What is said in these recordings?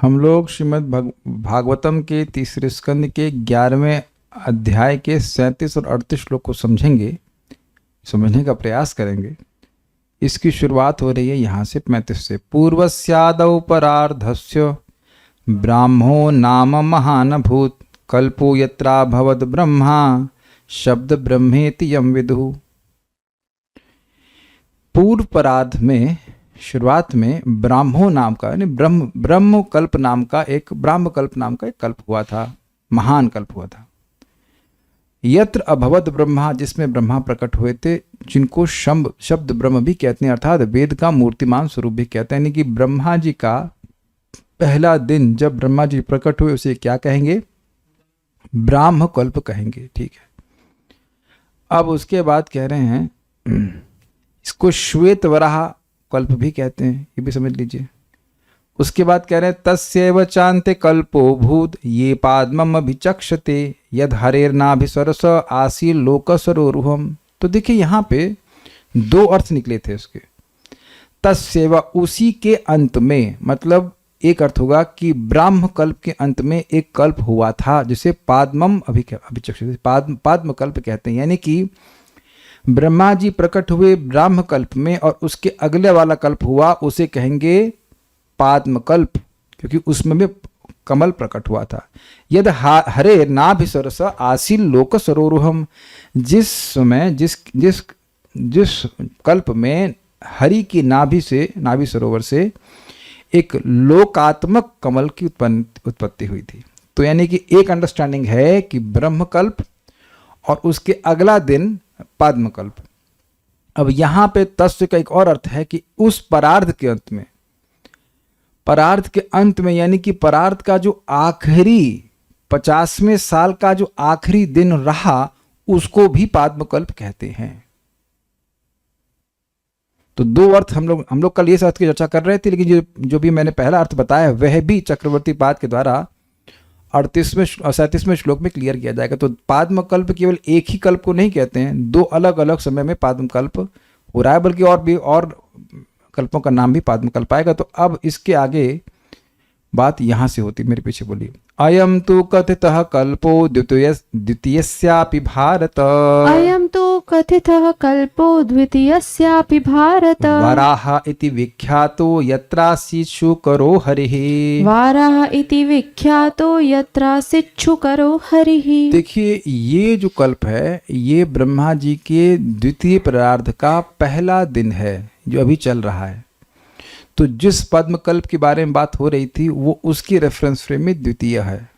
हम लोग श्रीमद् भागवतम के तीसरे स्कंद के 11वें अध्याय के 37 और 38 श्लोक को समझने का प्रयास करेंगे। इसकी शुरुआत हो रही है यहाँ से 35 से। पूर्वस्यादौ परार्धस्य ब्राह्मो नाम महान भूत कल्पो यत्रा भवद ब्रह्मा शब्द ब्रह्मेति यम विदुः। पूर्व परार्ध में शुरुआत में ब्राह्मो नाम का यानी ब्रह्म कल्प नाम का एक कल्प हुआ था, महान कल्प हुआ था। यत्र अभवद ब्रह्मा, जिसमें ब्रह्मा प्रकट हुए थे, जिनको शब्द ब्रह्म भी कहते हैं, अर्थात वेद का मूर्तिमान स्वरूप भी कहते हैं। यानी कि ब्रह्मा जी का पहला दिन जब ब्रह्मा जी प्रकट हुए उसे क्या कहेंगे? ब्राह्म कल्प कहेंगे। ठीक है। अब उसके बाद कह रहे हैं इसको श्वेत वराह कल्प भी कहते हैं, ये भी समझ लीजिए। उसके बाद कह रहे हैं तस्यैव चान्ते कल्पो भूत ये पाद्मम अभिचक्षते यद हरेर्नाभिसरस आसी लोकसरोरुहम। तो देखिए यहाँ पे दो अर्थ निकले थे उसके। तस्यैव उसी के अंत में, मतलब एक अर्थ होगा कि ब्राह्म कल्प के अंत में एक कल्प हुआ था जिसे पाद्मम अभिचक्षते पाद्म कल्प कहते हैं। यानी कि ब्रह्मा जी प्रकट हुए ब्राह्म कल्प में और उसके अगले वाला कल्प हुआ उसे कहेंगे पाद्म कल्प, क्योंकि उसमें भी कमल प्रकट हुआ था। यद हरे नाभिसरस आसील लोक सरोरुहम, जिस समय जिस कल्प में हरि की नाभि सरोवर से एक लोकात्मक कमल की उत्पत्ति हुई थी। तो यानी कि एक अंडरस्टैंडिंग है कि ब्रह्म कल्प और उसके अगला दिन पाद्म कल्प। अब यहां पे तस्य का एक और अर्थ है कि उस परार्ध के अंत में यानी कि परार्ध का जो आखिरी 50वें साल का जो आखिरी दिन रहा उसको भी पाद्म कल्प कहते हैं। तो दो अर्थ हम लोग कल ये अर्थ की चर्चा कर रहे थे, लेकिन जो भी मैंने पहला अर्थ बताया वह भी चक्रवर्ती पाद के द्वारा 38वें और 37वें श्लोक में क्लियर किया जाएगा। तो पाद्म कल्प केवल एक ही कल्प को नहीं कहते हैं, दो अलग अलग समय में पाद्म कल्प हो रहा है, बल्कि और कल्पों का नाम भी पाद्म कल्प आएगा। तो अब इसके आगे बात यहां से होती, मेरे पीछे बोलिए। अयम तो कथितः कल्पो द्वितीयस्यापि भारत। अयम तो कथितः कल्पो द्वितीयस्यापि भारत। वराह इति विख्यातो यत्रासिच्छुकरो हरिः। वाराह इति विख्यातो यत्रासिच्छुकरो हरिः। देखिए ये जो कल्प है ये ब्रह्मा जी के द्वितीय परार्ध का पहला दिन है जो अभी चल रहा है। तो जिस पद्म कल्प के बारे में बात हो रही थी वो उसकी रेफरेंस फ्रेम में द्वितीय है।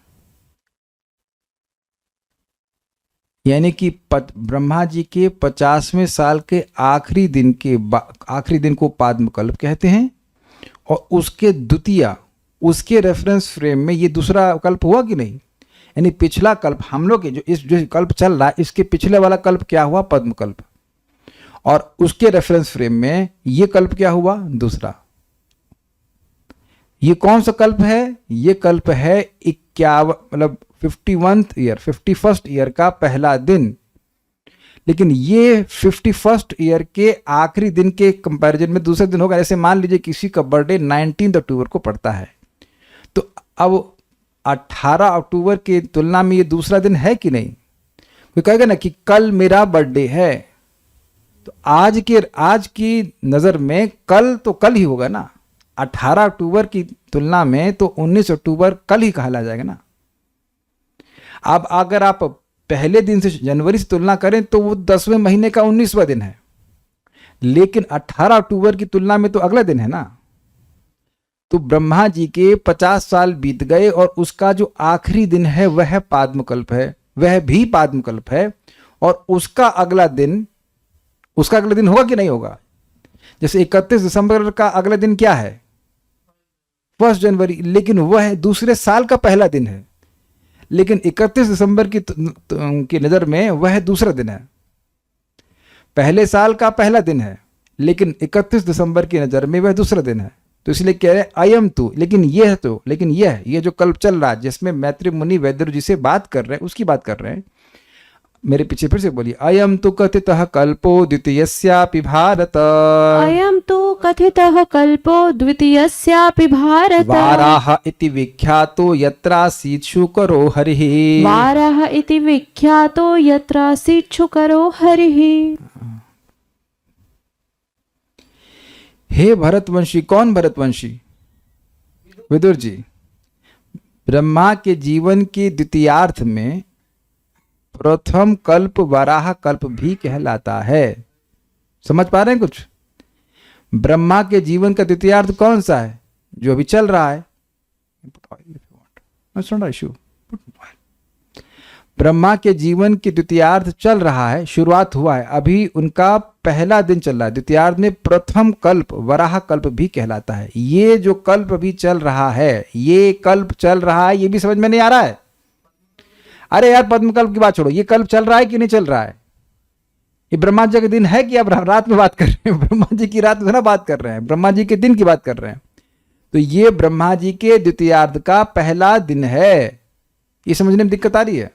यानी कि ब्रह्मा जी के 50वें साल के आखिरी दिन को पाद्म कल्प कहते हैं और उसके द्वितीय उसके रेफरेंस फ्रेम में ये दूसरा कल्प हुआ कि नहीं। यानी पिछला कल्प हम लोग जो कल्प चल रहा है इसके पिछले वाला कल्प क्या हुआ? पद्म कल्प। और उसके रेफरेंस फ्रेम में ये कल्प क्या हुआ? दूसरा। ये कौन सा कल्प है? ये कल्प है 51st ईयर का पहला दिन। लेकिन ये 51st ईयर के आखिरी दिन के कंपैरिजन में दूसरा दिन होगा। जैसे मान लीजिए किसी का बर्थडे 19 अक्टूबर को पड़ता है, तो अब 18 अक्टूबर की तुलना में ये दूसरा दिन है कि नहीं? कोई कहेगा ना कि कल मेरा बर्थडे है, तो आज की नजर में कल तो कल ही होगा ना। 18 अक्टूबर की तुलना में तो 19 अक्टूबर कल ही कहा जाएगा ना। अब अगर आप पहले दिन से जनवरी से तुलना करें तो वो 10वें महीने का 19वां दिन है, लेकिन 18 अक्टूबर की तुलना में तो अगला दिन है ना। तो ब्रह्मा जी के 50 साल बीत गए और उसका जो आखिरी दिन है वह पाद्मकल्प है, वह भी पाद्मकल्प है। और उसका अगला दिन होगा कि नहीं होगा? जैसे 31 दिसंबर का अगला दिन क्या है? 1 जनवरी, लेकिन वह दूसरे साल का पहला दिन है। लेकिन 31 दिसंबर की नजर में वह दूसरा दिन है। पहले साल का पहला दिन है, लेकिन 31 दिसंबर की नजर में वह दूसरा दिन है। तो इसलिए कह रहे हैं अयम तु, लेकिन यह जो कल्प चल रहा है जिसमें मैत्री मुनि वैद्य जी से बात कर रहे हैं उसकी बात कर रहे हैं। मेरे पीछे फिर से बोलिए, अयम तो कथितः कल्पो द्वितीयस्यापि भारत, अयं तु कथितः कल्पो द्वितीयस्यापि भारत, वाराह इति विख्यातो यत्रासीत् शुकरो हरिः। वाराह इति विख्यातो यत्रासीत् शुकरो हरिः। हे भरतवंशी, कौन भरतवंशी? विदुर जी। ब्रह्मा के जीवन के द्वितीयार्थ में प्रथम कल्प वराह कल्प भी कहलाता है। समझ पा रहे हैं कुछ? ब्रह्मा के जीवन का द्वितीयार्थ कौन सा है? जो अभी चल रहा है। ब्रह्मा के जीवन के द्वितीयार्थ चल रहा है, शुरुआत हुआ है, अभी उनका पहला दिन चल रहा है। द्वितीयार्थ में प्रथम कल्प वराह कल्प भी कहलाता है। ये जो कल्प अभी चल रहा है, ये कल्प चल रहा है, ये भी समझ में नहीं आ रहा है? अरे यार, पद्म कल्प की बात छोड़ो, ये कल्प चल रहा है कि नहीं चल रहा है? ये ब्रह्मा जी का दिन है कि आप रात में बात कर रहे हैं? ब्रह्मा जी की रात में ना बात कर रहे हैं, ब्रह्मा जी के दिन की बात कर रहे हैं। तो ये ब्रह्मा जी के द्वितीयार्थ का पहला दिन है। ये समझने में दिक्कत आ रही है?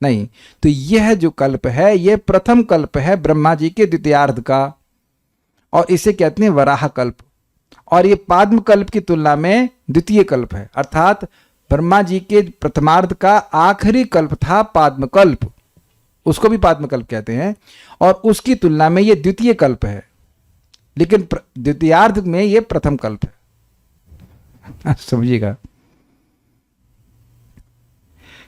नहीं। तो यह जो कल्प है, यह प्रथम कल्प है ब्रह्मा जी के द्वितीयार्ध का, और इसे कहते हैं वराह कल्प। और ये पाद्म कल्प की तुलना में द्वितीय कल्प है, अर्थात ब्रह्मा जी के प्रथमार्ध का आखिरी कल्प था पाद्म कल्प, उसको भी पाद्म कल्प कहते हैं, और उसकी तुलना में यह द्वितीय कल्प है। लेकिन द्वितीयार्ध में यह प्रथम कल्प है। समझिएगा।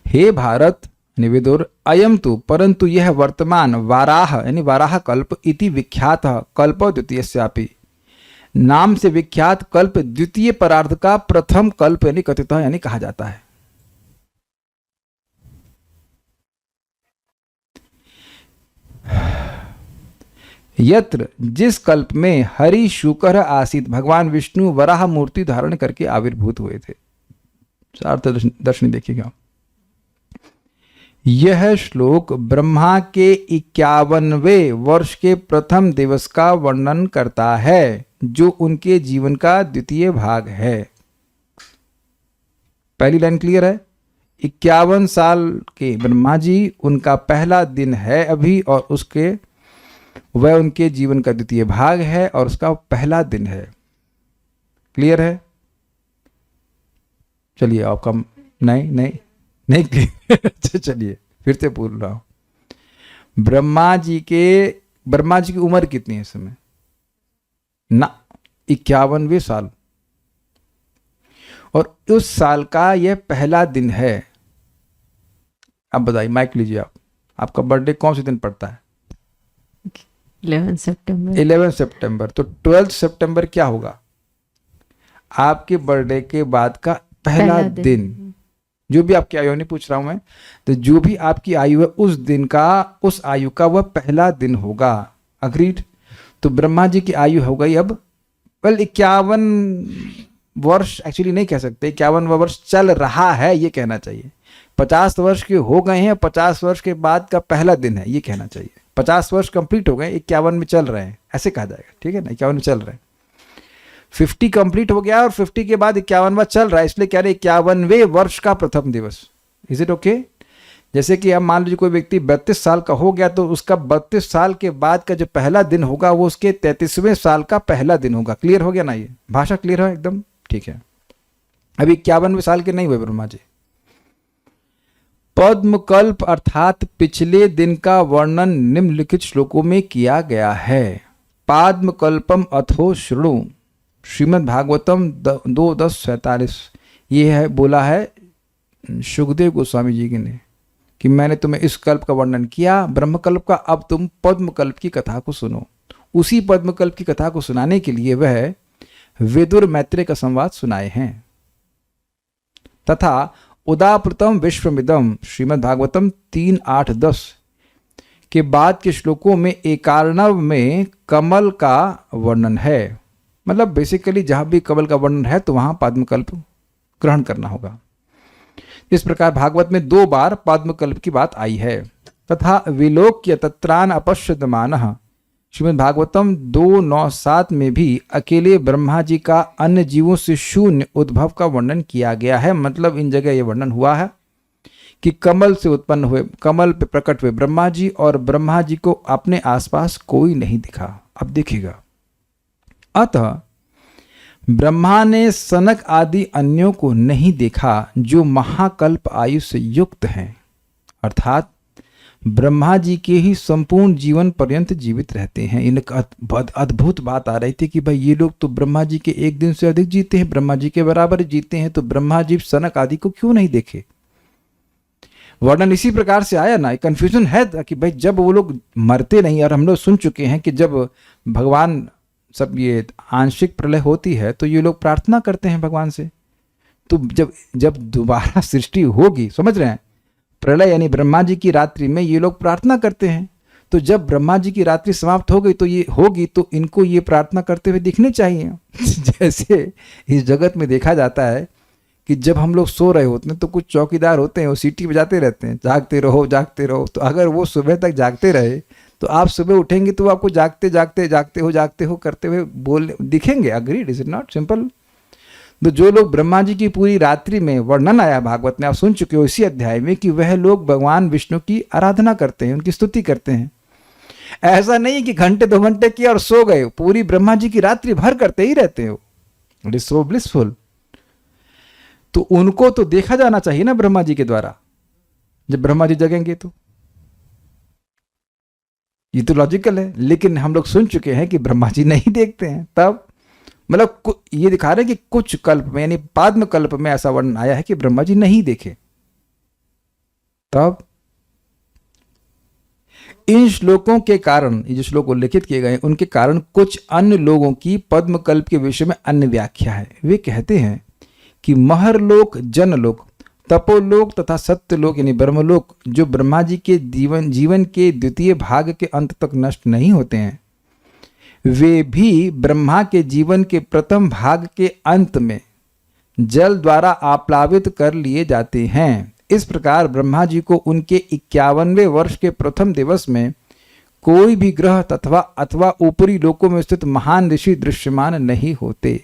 हे भारत विदुर, अयम तो, परंतु यह वर्तमान वाराह यानी वाराह कल्प इति विख्यात कल्प द्वितीयस्यापि, नाम से विख्यात कल्प द्वितीय परार्ध का प्रथम कल्प यानी कथित यानी कहा जाता है। यत्र, जिस कल्प में हरि शुकर आसीत, भगवान विष्णु वराह मूर्ति धारण करके आविर्भूत हुए थे। सार्थ दर्शन देखिएगा। यह श्लोक ब्रह्मा के 51वें वर्ष के प्रथम दिवस का वर्णन करता है, जो उनके जीवन का द्वितीय भाग है। पहली लाइन क्लियर है? 51 साल के ब्रह्मा जी, उनका पहला दिन है अभी, और उसके वह उनके जीवन का द्वितीय भाग है और उसका पहला दिन है। क्लियर है? चलिए आपका नहीं क्लियर। चलिए फिर से बोल रहा हूं। ब्रह्मा जी की उम्र कितनी है इस समय? ना 51वें साल, और उस साल का यह पहला दिन है। अब बताइए, माइक लीजिए आप, आपका बर्थडे कौन से दिन पड़ता है? 11 सितंबर। 11 सितंबर। तो 12 सितंबर क्या होगा? आपके बर्थडे के बाद का पहला दिन। जो भी आपकी आयु, नहीं पूछ रहा हूं मैं, तो जो भी आपकी आयु है उस दिन का, उस आयु का वह पहला दिन होगा। अग्रीड? तो ब्रह्मा जी की आयु हो गई अब 51 वर्ष, एक्चुअली नहीं कह सकते, 51 वर्ष चल रहा है ये कहना चाहिए। 50 वर्ष के हो गए हैं, 50 वर्ष के बाद का पहला दिन है ये कहना चाहिए। 50 वर्ष कंप्लीट हो गए, 51 में चल रहे हैं, ऐसे कहा जाएगा। ठीक है ना? 51 में चल रहे हैं, 50 कंप्लीट हो गया और 50 के बाद 51वां चल रहा है, इसलिए कह रहे 51वें वर्ष का प्रथम दिवस। Is it okay? जैसे कि अब मान लीजिए कोई व्यक्ति 32 साल का हो गया, तो उसका 32 साल के बाद का जो पहला दिन होगा वो उसके 33वें साल का पहला दिन होगा। क्लियर हो गया ना? ये भाषा क्लियर है एकदम? ठीक है। अभी 51वें साल के नहीं हुए ब्रह्मा जी। पद्मकल्प अर्थात पिछले दिन का वर्णन निम्नलिखित श्लोकों में किया गया है। पाद्मकल्पम अथो शृणु, श्रीमद् भागवतम 2:10-47। ये है, बोला है सुखदेव गोस्वामी जी ने कि मैंने तुम्हें इस कल्प का वर्णन किया, ब्रह्मकल्प का, अब तुम पद्मकल्प की कथा को सुनो। उसी पद्मकल्प की कथा को सुनाने के लिए वह विदुर मैत्रेय का संवाद सुनाए हैं। तथा उदाप्रतम विश्वमिदम, श्रीमद् भागवतम 3:8-10 के बाद के श्लोकों में एकार्णव में कमल का वर्णन है। मतलब बेसिकली जहां भी कमल का वर्णन है तो वहां पद्मकल्प ग्रहण करना होगा। इस प्रकार भागवत में 2 बार पद्मकल्प की बात आई है। तथा विलोक्य तत्रान अपश्यमानः, श्रीमद् भागवतम 2:9-7 में भी अकेले ब्रह्मा जी का अन्य जीवों से शून्य उद्भव का वर्णन किया गया है। मतलब इन जगह यह वर्णन हुआ है कि कमल से उत्पन्न हुए, कमल पे प्रकट हुए ब्रह्मा जी और ब्रह्मा जी को अपने आसपास कोई नहीं दिखा। अब देखिएगा, अतः ब्रह्मा ने सनक आदि अन्यों को नहीं देखा जो महाकल्प आयु से युक्त हैं, अर्थात ब्रह्मा जी के ही संपूर्ण जीवन पर्यंत जीवित रहते हैं। इनका अद्भुत बात आ रही थी कि भाई ये लोग तो ब्रह्मा जी के एक दिन से अधिक जीते हैं, ब्रह्मा जी के बराबर जीते हैं, तो ब्रह्मा जी सनक आदि को क्यों नहीं देखे। वर्णन इसी प्रकार से आया ना, कंफ्यूजन है कि भाई जब वो लोग मरते नहीं, और हम लोग सुन चुके हैं कि जब भगवान सब ये आंशिक प्रलय होती है तो ये लोग प्रार्थना करते हैं भगवान से, तो जब दोबारा सृष्टि होगी, समझ रहे हैं, प्रलय यानी ब्रह्मा जी की रात्रि में ये लोग प्रार्थना करते हैं, तो जब ब्रह्मा जी की रात्रि समाप्त हो गई तो ये होगी, तो इनको ये प्रार्थना करते हुए दिखने चाहिए। जैसे इस जगत में देखा जाता है कि जब हम लोग सो रहे होते हैं तो कुछ चौकीदार होते हैं, वो सीटी बजाते रहते हैं, जागते रहो जागते रहो, तो अगर वो सुबह तक जागते रहे तो आप सुबह उठेंगे तो आपको जागते जागते जागते हो करते हुए बोल दिखेंगे। Agreed, is it not simple. तो जो लोग ब्रह्मा जी की पूरी रात्रि में, वर्णन आया भागवत में, आप सुन चुके हो इसी अध्याय में, कि वह लोग भगवान विष्णु की आराधना करते हैं, उनकी स्तुति करते हैं। ऐसा नहीं कि घंटे 2 घंटे किया और सो गए, पूरी ब्रह्मा जी की रात्रि भर करते ही रहते हो। It is so blissful. तो उनको तो देखा जाना चाहिए ना ब्रह्मा जी के द्वारा, जब ब्रह्मा जी जगेंगे तो ये तो लॉजिकल है। लेकिन हम लोग सुन चुके हैं कि ब्रह्मा जी नहीं देखते हैं। तब मतलब ये दिखा रहे हैं कि कुछ कल्प में, यानी पाद्म कल्प में ऐसा वर्णन आया है कि ब्रह्मा जी नहीं देखे। तब इन श्लोकों के कारण, ये जो श्लोक उल्लिखित किए गए उनके कारण कुछ अन्य लोगों की पद्म कल्प के विषय में अन्य व्याख्या है। वे कहते हैं कि महरलोक, जनलोक, तपोलोक तथा सत्यलोक यानी ब्रह्मलोक, जो ब्रह्मा जी के जीवन के द्वितीय भाग के अंत तक नष्ट नहीं होते हैं, वे भी ब्रह्मा के जीवन के प्रथम भाग के अंत में जल द्वारा आप्लावित कर लिए जाते हैं। इस प्रकार ब्रह्मा जी को उनके 51वें वर्ष के प्रथम दिवस में कोई भी ग्रह अथवा ऊपरी लोकों में स्थित महान ऋषि दृश्यमान नहीं होते।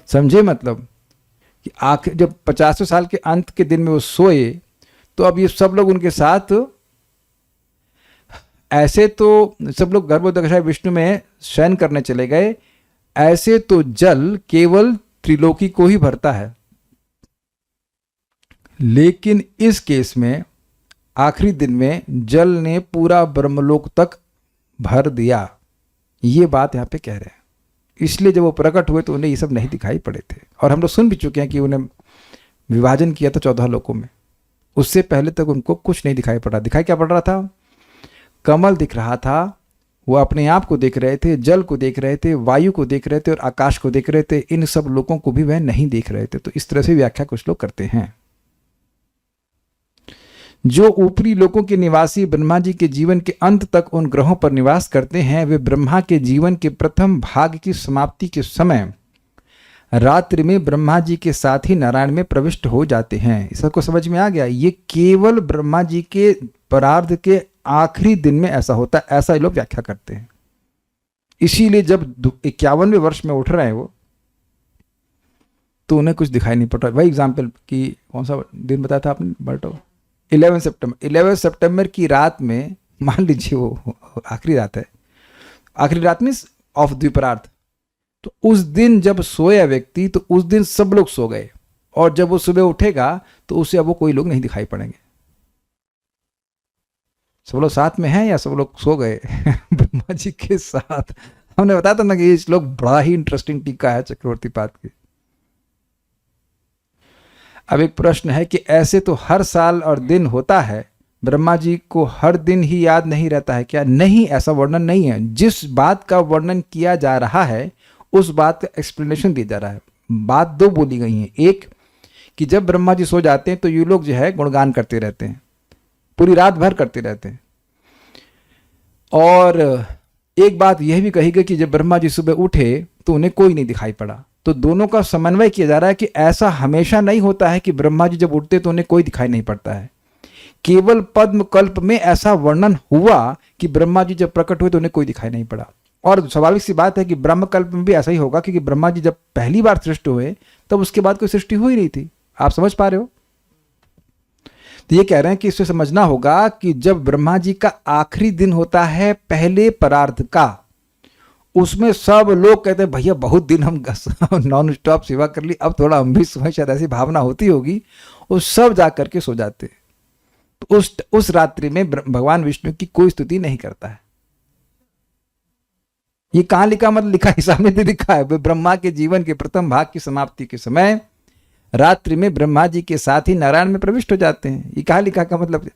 समझे मतलब कि आखिर जब 50वें साल के अंत के दिन में वो सोए, तो अब ये सब लोग उनके साथ, ऐसे तो सब लोग गर्भोदक विष्णु में शयन करने चले गए, ऐसे तो जल केवल त्रिलोकी को ही भरता है, लेकिन इस केस में आखिरी दिन में जल ने पूरा ब्रह्मलोक तक भर दिया। ये बात यहाँ पे कह रहे हैं। इसलिए जब वो प्रकट हुए तो उन्हें ये सब नहीं दिखाई पड़े थे। और हम लोग सुन भी चुके हैं कि उन्हें विभाजन किया था 14 लोकों में, उससे पहले तक उनको कुछ नहीं दिखाई पड़ा। दिखाई क्या पड़ रहा था? कमल दिख रहा था, वो अपने आप को देख रहे थे, जल को देख रहे थे, वायु को देख रहे थे और आकाश को देख रहे थे। इन सब लोगों को भी वह नहीं देख रहे थे। तो इस तरह से व्याख्या कुछ लोग करते हैं। जो ऊपरी लोकों के निवासी ब्रह्मा जी के जीवन के अंत तक उन ग्रहों पर निवास करते हैं, वे ब्रह्मा के जीवन के प्रथम भाग की समाप्ति के समय रात्रि में ब्रह्मा जी के साथ ही नारायण में प्रविष्ट हो जाते हैं। इसको समझ में आ गया? ये केवल ब्रह्मा जी के परार्ध के आखिरी दिन में ऐसा होता है, ऐसा लोग व्याख्या करते हैं। इसीलिए जब 51वें वर्ष में उठ रहे हैं वो, तो उन्हें कुछ दिखाई नहीं पड़ रहा। वही एग्जाम्पल कि कौन सा दिन बताया था आपने बर्टो? 11 सितंबर। 11 सितंबर की रात में, मान लीजिए वो आखिरी रात है, आखिरी रात में ऑफ द्विपरार्थ, तो उस दिन जब सोया व्यक्ति, तो उस दिन सब लोग सो गए, और जब वो सुबह उठेगा तो उसे अब वो कोई लोग नहीं दिखाई पड़ेंगे। सब लोग साथ में हैं या सब लोग सो गए ब्रह्मा जी के साथ? हमने बताया था ना कि ये श्लोक बड़ा ही इंटरेस्टिंग टीका है चक्रवर्ती पाद की। अब एक प्रश्न है कि ऐसे तो हर साल और दिन होता है, ब्रह्मा जी को हर दिन ही याद नहीं रहता है क्या? नहीं, ऐसा वर्णन नहीं है। जिस बात का वर्णन किया जा रहा है उस बात का एक्सप्लेनेशन दिया जा रहा है। बात दो बोली गई है। एक कि जब ब्रह्मा जी सो जाते हैं तो ये लोग जो है गुणगान करते रहते हैं, पूरी रात भर करते रहते हैं। और एक बात यह भी कही गई कि जब ब्रह्मा जी सुबह उठे तो उन्हें कोई नहीं दिखाई पड़ा। तो दोनों का समन्वय किया जा रहा है कि ऐसा हमेशा नहीं होता है कि ब्रह्मा जी जब उठते तो उन्हें कोई दिखाई नहीं पड़ता है। केवल पद्म कल्प में ऐसा वर्णन हुआ कि ब्रह्मा जी जब प्रकट हुए तो उन्हें कोई दिखाई नहीं पड़ा। और स्वाभाविक सी बात है कि ब्रह्म कल्प में भी ऐसा ही होगा, क्योंकि ब्रह्मा जी जब पहली बार सृष्टि हुए तब उसके बाद कोई सृष्टि हुई नहीं थी। आप समझ पा रहे हो? तो ये कह रहे हैं कि इससे समझना होगा कि जब ब्रह्मा जी का आखिरी दिन होता है पहले परार्ध का, उसमें सब लोग कहते हैं भैया बहुत दिन हम नॉन स्टॉप सेवा कर ली, अब थोड़ा हम भी सोए, शायद ऐसी भावना होती होगी, वो सब जा करके सो जाते। तो उस रात्रि में भगवान विष्णु की कोई स्तुति नहीं करता है। ये कहां लिखा, मतलब लिखा है सामने तो लिखा है, ब्रह्मा के जीवन के प्रथम भाग की समाप्ति के समय रात्रि में ब्रह्मा जी के साथ ही नारायण में प्रविष्ट हो जाते हैं। ये कहाँ लिखा का मतलब,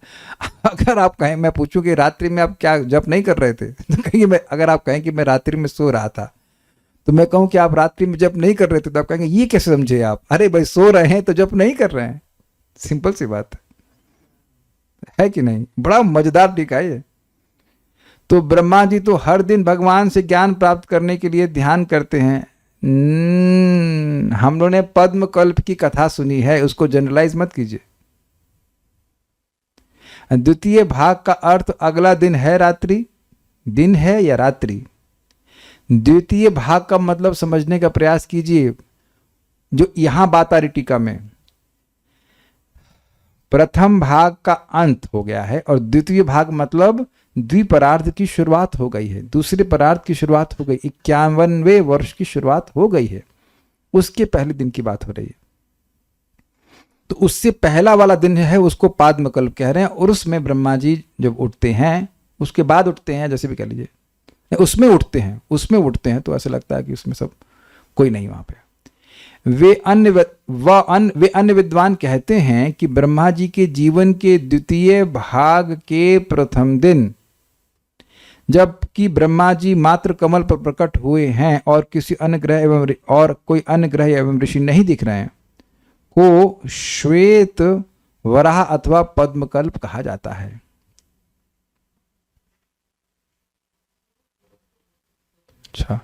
अगर आप कहें, मैं पूछूं कि रात्रि में आप क्या जप नहीं कर रहे थे, तो कहेंगे मैं, अगर आप कहें कि मैं रात्रि में सो रहा था, तो मैं कहूं कि आप रात्रि में जप नहीं कर रहे थे, तो आप कहेंगे ये कैसे समझे आप, अरे भाई सो रहे हैं तो जप नहीं कर रहे हैं, सिंपल सी बात है कि नहीं। बड़ा मजेदार टीका है ये। तो ब्रह्मा जी तो हर दिन भगवान से ज्ञान प्राप्त करने के लिए ध्यान करते हैं। हम लोगों ने पद्म कल्प की कथा सुनी है, उसको जनरलाइज मत कीजिए। द्वितीय भाग का अर्थ अगला दिन है, रात्रि, दिन है या रात्रि। द्वितीय भाग का मतलब समझने का प्रयास कीजिए। जो यहां बात आ रही टीका में, प्रथम भाग का अंत हो गया है और द्वितीय भाग मतलब द्विपरार्ध की शुरुआत हो गई है, दूसरे परार्ध की शुरुआत हो गई, 51वें वर्ष की शुरुआत हो गई है, उसके पहले दिन की बात हो रही है। तो उससे पहला वाला दिन है, उसको पाद्मकल्प कह रहे हैं। और उसमें ब्रह्मा जी जब उठते हैं, उसके बाद उठते हैं, जैसे भी कह लीजिए, उसमें उठते हैं तो ऐसा लगता है कि उसमें सब कोई नहीं वहां पे। वे अन्य विद्वान कहते हैं कि ब्रह्मा जी के जीवन के द्वितीय भाग के प्रथम दिन, जबकि ब्रह्मा जी मात्र कमल पर प्रकट हुए हैं और किसी अन्य ग्रह और कोई अन्य ग्रह एवं ऋषि नहीं दिख रहे हैं, को श्वेत वराह अथवा पद्मकल्प कहा जाता है। अच्छा,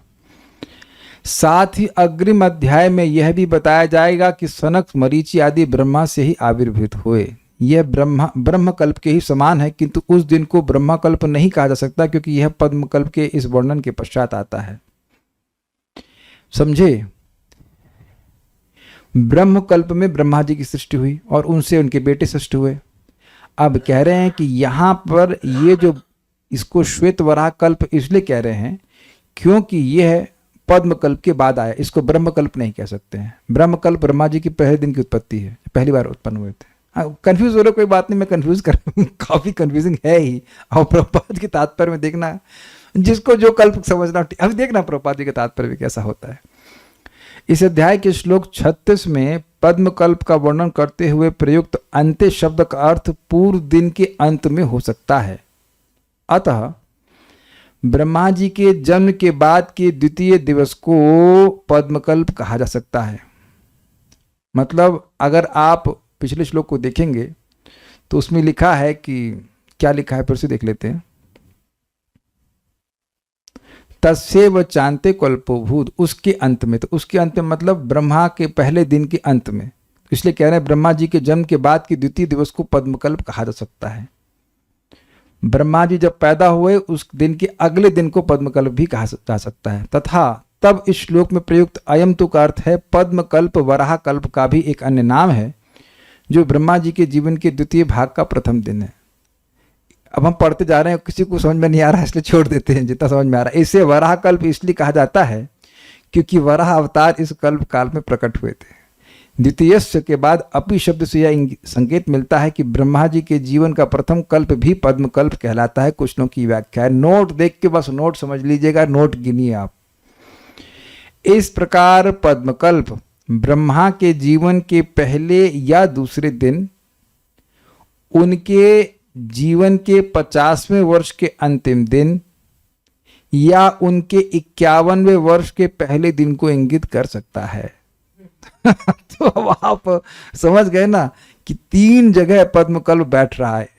साथ ही अग्रिम अध्याय में यह भी बताया जाएगा कि सनक, मरीचि आदि ब्रह्मा से ही आविर्भूत हुए। यह ब्रह्मकल्प के ही समान है, किंतु उस दिन को ब्रह्मकल्प नहीं कहा जा सकता क्योंकि यह पद्मकल्प के इस वर्णन के पश्चात आता है। समझे? ब्रह्मकल्प में ब्रह्मा जी की सृष्टि हुई और उनसे उनके बेटे सृष्टि हुए। अब कह रहे हैं कि यहां पर ये जो इसको श्वेत वराह कल्प इसलिए कह रहे हैं क्योंकि यह पद्मकल्प के बाद आया, इसको ब्रह्मकल्प नहीं कह सकते हैं। ब्रह्मकल्प ब्रह्मा जी की पहले दिन की उत्पत्ति है, पहली बार उत्पन्न हुए थे। कंफ्यूज हो रहे, कोई बात नहीं, मैं कंफ्यूज कर काफी कंफ्यूजिंग है ही। और प्रभुपाद के तात्पर्य में देखना, जिसको जो कल्प समझना, अभी देखना प्रभुपाद जी के तात्पर्य में कैसा होता है। इस अध्याय के श्लोक 36 में पद्मकल्प का वर्णन करते हुए प्रयुक्त अंत्य शब्द का अर्थ पूर्व दिन के अंत में हो सकता है। अतः ब्रह्मा जी के जन्म के बाद के द्वितीय दिवस को पद्मकल्प कहा जा सकता है। मतलब अगर आप पिछले श्लोक को देखेंगे तो उसमें लिखा है कि, क्या लिखा है फिर से देख लेते हैं। तस्यैव चान्ते कल्पोऽभूत्, उसके अंत में, तो उसके अंत में मतलब ब्रह्मा के पहले दिन के अंत में, इसलिए कह रहे हैं ब्रह्मा जी के जन्म के बाद के द्वितीय दिवस को पद्मकल्प कहा जा सकता है। ब्रह्मा जी जब पैदा हुए उस दिन के अगले दिन को पद्मकल्प भी कहा जा सकता है। तथा तब इस श्लोक में प्रयुक्त अयम तु का अर्थ है पद्मकल्प वराह कल्प का भी एक अन्य नाम है, जो ब्रह्मा जी के जीवन के द्वितीय भाग का प्रथम दिन है। अब हम पढ़ते जा रहे हैं, किसी को समझ में नहीं आ रहा है इसलिए छोड़ देते हैं, जितना समझ में आ रहा है। इसे वराह कल्प इसलिए कहा जाता है क्योंकि वराह अवतार इस कल्प काल में प्रकट हुए थे। द्वितीयस्य के बाद अपि शब्द से यह संकेत मिलता है कि ब्रह्मा जी के जीवन का प्रथम कल्प भी पद्मकल्प कहलाता है। कुछ लोगों की व्याख्या है, नोट देख के बस नोट समझ लीजिएगा, नोट गिनिए आप। इस प्रकार पद्मकल्प ब्रह्मा के जीवन के पहले या दूसरे दिन, उनके जीवन के 50वें वर्ष के अंतिम दिन या उनके 51वें वर्ष के पहले दिन को इंगित कर सकता है। तो अब आप समझ गए ना कि 3 जगह पद्मकल्प बैठ रहा है।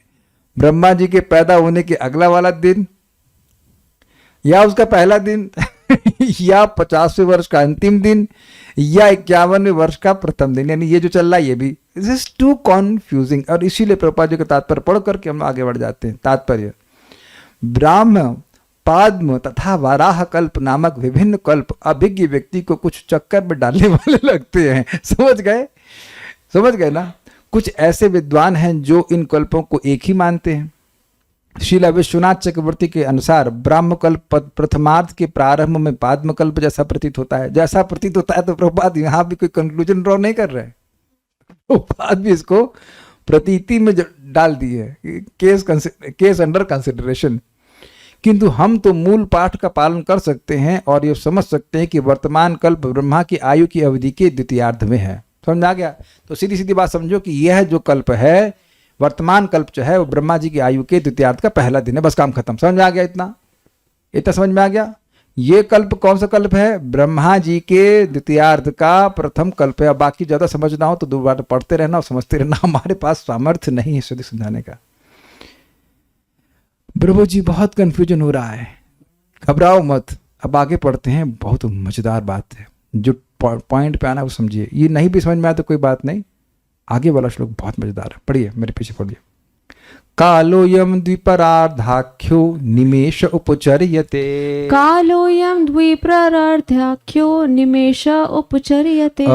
ब्रह्मा जी के पैदा होने के अगला वाला दिन, या उसका पहला दिन या 50वें वर्ष का अंतिम दिन, या 51वें वर्ष का प्रथम दिन। यानी ये जो चल रहा है ये भी दिस इज टू कॉन्फ्यूजिंग। और इसीलिए प्रभुपाद जी का तात्पर्य पढ़ करके हम आगे बढ़ जाते हैं। तात्पर्य, ब्राह्म, पाद्म तथा वाराह कल्प नामक विभिन्न कल्प अभिज्ञ व्यक्ति को कुछ चक्कर में डालने वाले लगते हैं। समझ गए ना? कुछ ऐसे विद्वान हैं जो इन कल्पों को एक ही मानते हैं। श्रीला विश्वनाथ चक्रवर्ती के अनुसार ब्रह्मकल्प प्रथमार्थ के प्रारंभ में पाद्मकल्प जैसा प्रतीत होता है। जैसा प्रतीत होता है तो प्रभुपाद यहाँ भी कोई कंक्लूजन ड्रॉ नहीं कर रहे हैं, प्रभुपाद भी इसको प्रतीति में डाल दी है, केस अंडर कंसिडरेशन। किंतु हम तो मूल पाठ का पालन कर सकते हैं और ये समझ सकते हैं कि वर्तमान कल्प ब्रह्मा की आयु की अवधि के द्वितीयार्ध में है। समझ आ गया? तो सीधी सीधी बात समझो कि यह जो कल्प है, वर्तमान कल्प जो है, वो ब्रह्मा जी की आयु के द्वितीयार्ध का पहला दिन है। बस काम खत्म। समझ में आ गया? इतना समझ में आ गया? ये कल्प कौन सा कल्प है? ब्रह्मा जी के द्वितीयार्ध का प्रथम कल्प है। बाकी ज्यादा समझना हो तो दोबारा पढ़ते रहना और समझते रहना। हमारे पास सामर्थ्य नहीं है इसे समझाने का। प्रभु जी बहुत कंफ्यूजन हो रहा है, घबराओ मत, अब आगे पढ़ते हैं। बहुत मजेदार बात है, जो पॉइंट पे आना वो समझिए। ये नहीं भी समझ में आया तो कोई बात नहीं, आगे वाला श्लोक बहुत मजेदार है। पढ़िए, मेरे पीछे पढ़िए। कालोयम द्विपरार्धाख्यो निमेष उपचर्यते। कालोऽयं द्विपरार्धाख्यो निमेष उपचर्यते।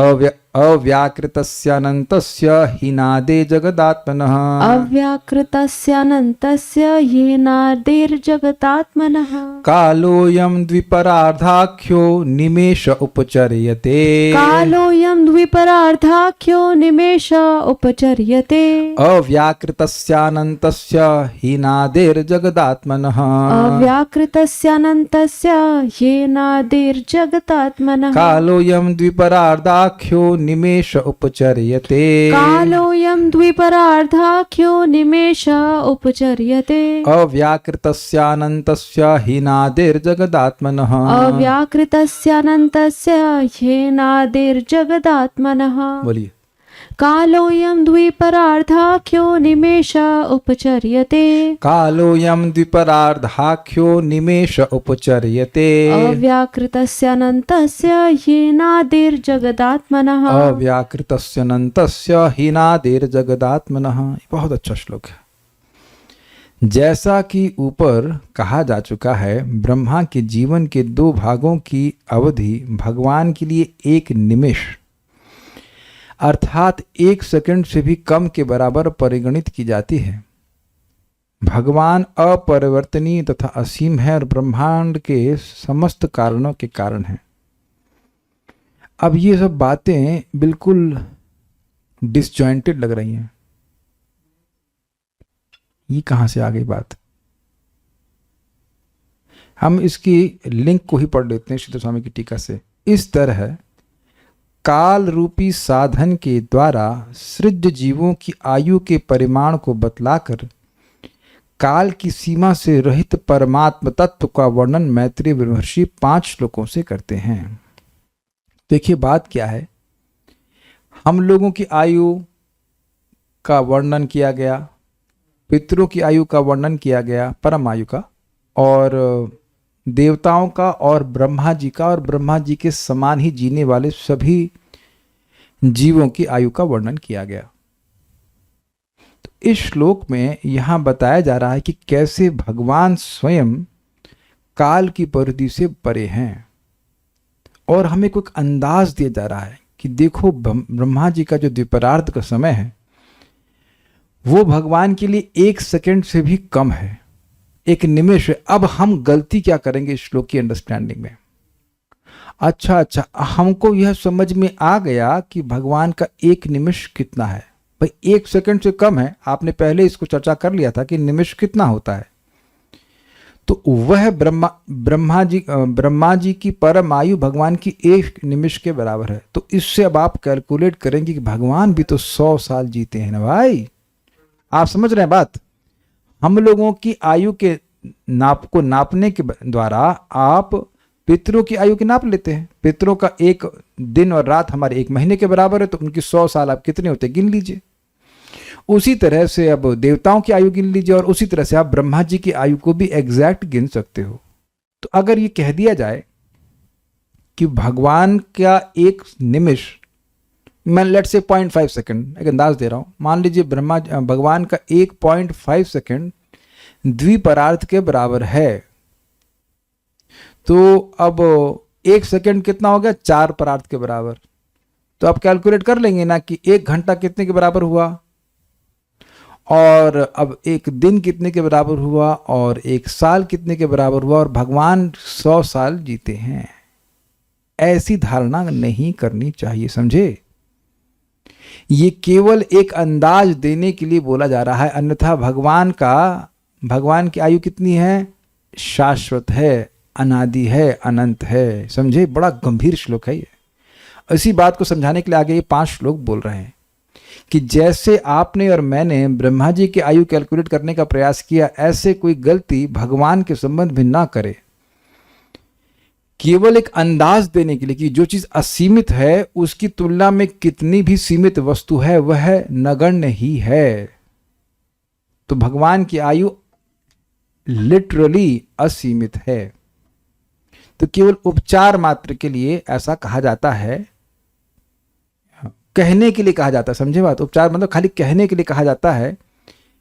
अव्याकृतस्यानन्तस्य हीनादे जगदात्मनः। अव्याकृतस्यानन्तस्य हीनादेर्जगतात्मनः। कालोऽयं द्विपरार्धाख्यो निमेष उपचर्यते। कालोऽयं द्विपरार्धाख्यो निमेष उपचर्यते। अव्याकृतस्यानन्तस्य हीनादेर्जगदात्मनः। अव्याकृतस्यानन्तस्य हीनादेर्जगतात्मनः। कालोऽयं द्विपरार्धाख्यो निमेष उपचर्यते। कालोऽयं द्विपरार्धाख्यो निमेष उपचर्यते। अव्याकृतस्यानन्तस्य हीनादेर्जगदात्मनः। अव्याकृतस्यानन्तस्य हीनादेर्जगदात्मनः। बोलिए। कालोऽयं द्विपरार्धाख्यो निमेष उपचर्यते। कालोऽयं द्विपरार्धाख्यो निमेष उपचर्यते। अव्याकृतस्यानन्तस्य हीनादेर्जगदात्मनः। अव्याकृतस्यानन्तस्य हीनादेर्जगदात्मनः। बहुत अच्छा श्लोक है। जैसा कि ऊपर कहा जा चुका है, ब्रह्मा के जीवन के दो भागों की अवधि भगवान के लिए एक निमिष अर्थात 1 सेकंड से भी कम के बराबर परिगणित की जाती है। भगवान अपरिवर्तनीय तथा असीम है और ब्रह्मांड के समस्त कारणों के कारण है। अब ये सब बातें बिल्कुल डिसजॉइंटेड लग रही हैं। ये कहां से आ गई बात? हम इसकी लिंक को ही पढ़ लेते हैं श्री स्वामी की टीका से। इस तरह काल रूपी साधन के द्वारा सृज्य जीवों की आयु के परिमाण को बतलाकर काल की सीमा से रहित परमात्म तत्व का वर्णन मैत्रेय महर्षि 5 श्लोकों से करते हैं। देखिए बात क्या है। हम लोगों की आयु का वर्णन किया गया, पितरों की आयु का वर्णन किया गया, परम आयु का, और देवताओं का और ब्रह्मा जी का, और ब्रह्मा जी के समान ही जीने वाले सभी जीवों की आयु का वर्णन किया गया। तो इस श्लोक में यहां बताया जा रहा है कि कैसे भगवान स्वयं काल की परिधि से परे हैं, और हमें कोई अंदाज दिया जा रहा है कि देखो ब्रह्मा जी का जो द्विपरार्ध का समय है वो भगवान के लिए 1 सेकंड से भी कम है, एक निमिष है। अब हम गलती क्या करेंगे इस श्लोक की अंडरस्टैंडिंग में? अच्छा, हमको यह समझ में आ गया कि भगवान का 1 निमिष कितना है। भाई 1 सेकंड से कम है, आपने पहले इसको चर्चा कर लिया था कि निमिष कितना होता है। तो वह ब्रह्मा जी की परम आयु भगवान की 1 निमिष के बराबर है। तो इससे अब आप कैलकुलेट करेंगे कि भगवान भी तो 100 साल जीते हैं ना भाई। आप समझ रहे हैं बात? हम लोगों की आयु के नापने के द्वारा आप पितरों की आयु की नाप लेते हैं। पितरों का 1 दिन और रात हमारे 1 महीने के बराबर है, तो उनकी 100 साल आप कितने होते गिन लीजिए। उसी तरह से अब देवताओं की आयु गिन लीजिए, और उसी तरह से आप ब्रह्मा जी की आयु को भी एग्जैक्ट गिन सकते हो। तो अगर ये कह दिया जाए कि भगवान का 1 निमिष, मैं लेट से 0.5 सेकंड, एक अंदाज दे रहा हूं, मान लीजिए भगवान का 1.5 सेकंड द्विपरार्थ के बराबर है, तो अब 1 सेकंड कितना हो गया? 4 परार्थ के बराबर। तो आप कैलकुलेट कर लेंगे ना कि 1 घंटा कितने के बराबर हुआ? और अब एक दिन कितने के बराबर हुआ और एक साल कितने के बराबर हुआ और भगवान 100 साल जीते हैं, ऐसी धारणा नहीं करनी चाहिए, समझे। ये केवल एक अंदाज देने के लिए बोला जा रहा है, अन्यथा भगवान की आयु कितनी है, शाश्वत है, अनादि है, अनंत है, समझे। बड़ा गंभीर श्लोक है ये। इसी बात को समझाने के लिए आगे ये 5 श्लोक बोल रहे हैं कि जैसे आपने और मैंने ब्रह्मा जी की आयु कैलकुलेट करने का प्रयास किया, ऐसे कोई गलती भगवान के संबंध में ना करे। केवल एक अंदाज देने के लिए कि जो चीज असीमित है उसकी तुलना में कितनी भी सीमित वस्तु है वह नगण्य ही है। तो भगवान की आयु लिटरली असीमित है। तो केवल उपचार मात्र के लिए ऐसा कहा जाता है, कहने के लिए कहा जाता है, समझे बात। उपचार मतलब खाली कहने के लिए कहा जाता है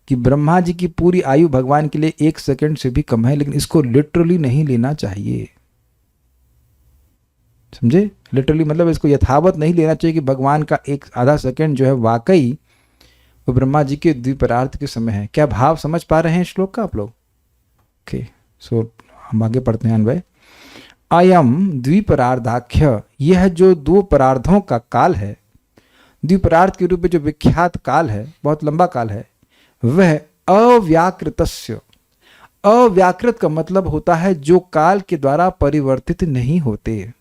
कि ब्रह्मा जी की पूरी आयु भगवान के लिए 1 सेकंड से भी कम है, लेकिन इसको लिटरली नहीं लेना चाहिए, समझे। लिटरली मतलब इसको यथावत नहीं लेना चाहिए कि भगवान का 1/2 सेकंड जो है वाकई वो ब्रह्मा जी के द्विपरार्थ के समय है। क्या भाव समझ पा रहे हैं श्लोक का आप लोग? ओके, सो हम आगे पढ़ते हैं। अन्वय, अयम द्विपरार्धाख्य, यह जो 2 परार्धों का काल है, द्विपरार्थ के रूप में जो विख्यात काल है, बहुत लंबा काल है, वह अव्याकृतस्य, अव्याकृत का मतलब होता है जो काल के द्वारा परिवर्तित नहीं होते,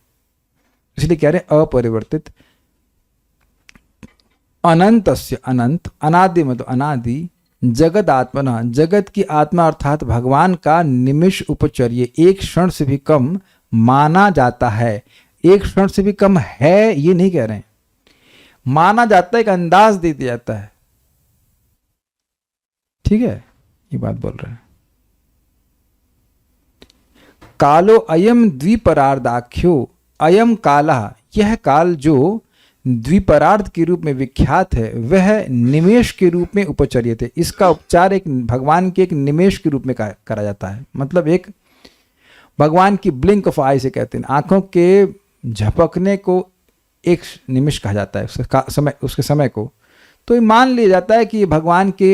इसलिए कह रहे हैं अपरिवर्तित। अनंतस्य, अनंत, अनादि मतलब अनादि, जगत आत्मना, जगत की आत्मा अर्थात भगवान का निमिष उपचर्य, 1 क्षण से भी कम माना जाता है। 1 क्षण से भी कम है ये नहीं कह रहे हैं, माना जाता है, एक अंदाज दे दिया जाता है, ठीक है, ये बात बोल रहे हैं। कालो अयम द्विपरार्धाख्यो, अयम काला, यह काल जो द्विपरार्ध के रूप में विख्यात है, वह निमेष के रूप में उपचर्य थे। इसका उपचार एक भगवान के एक निमेष के रूप में करा जाता है, मतलब एक भगवान की ब्लिंक ऑफ आई से कहते हैं, आंखों के झपकने को एक निमिष कहा जाता है, उसके समय को। तो ये मान लिया जाता है कि ये भगवान के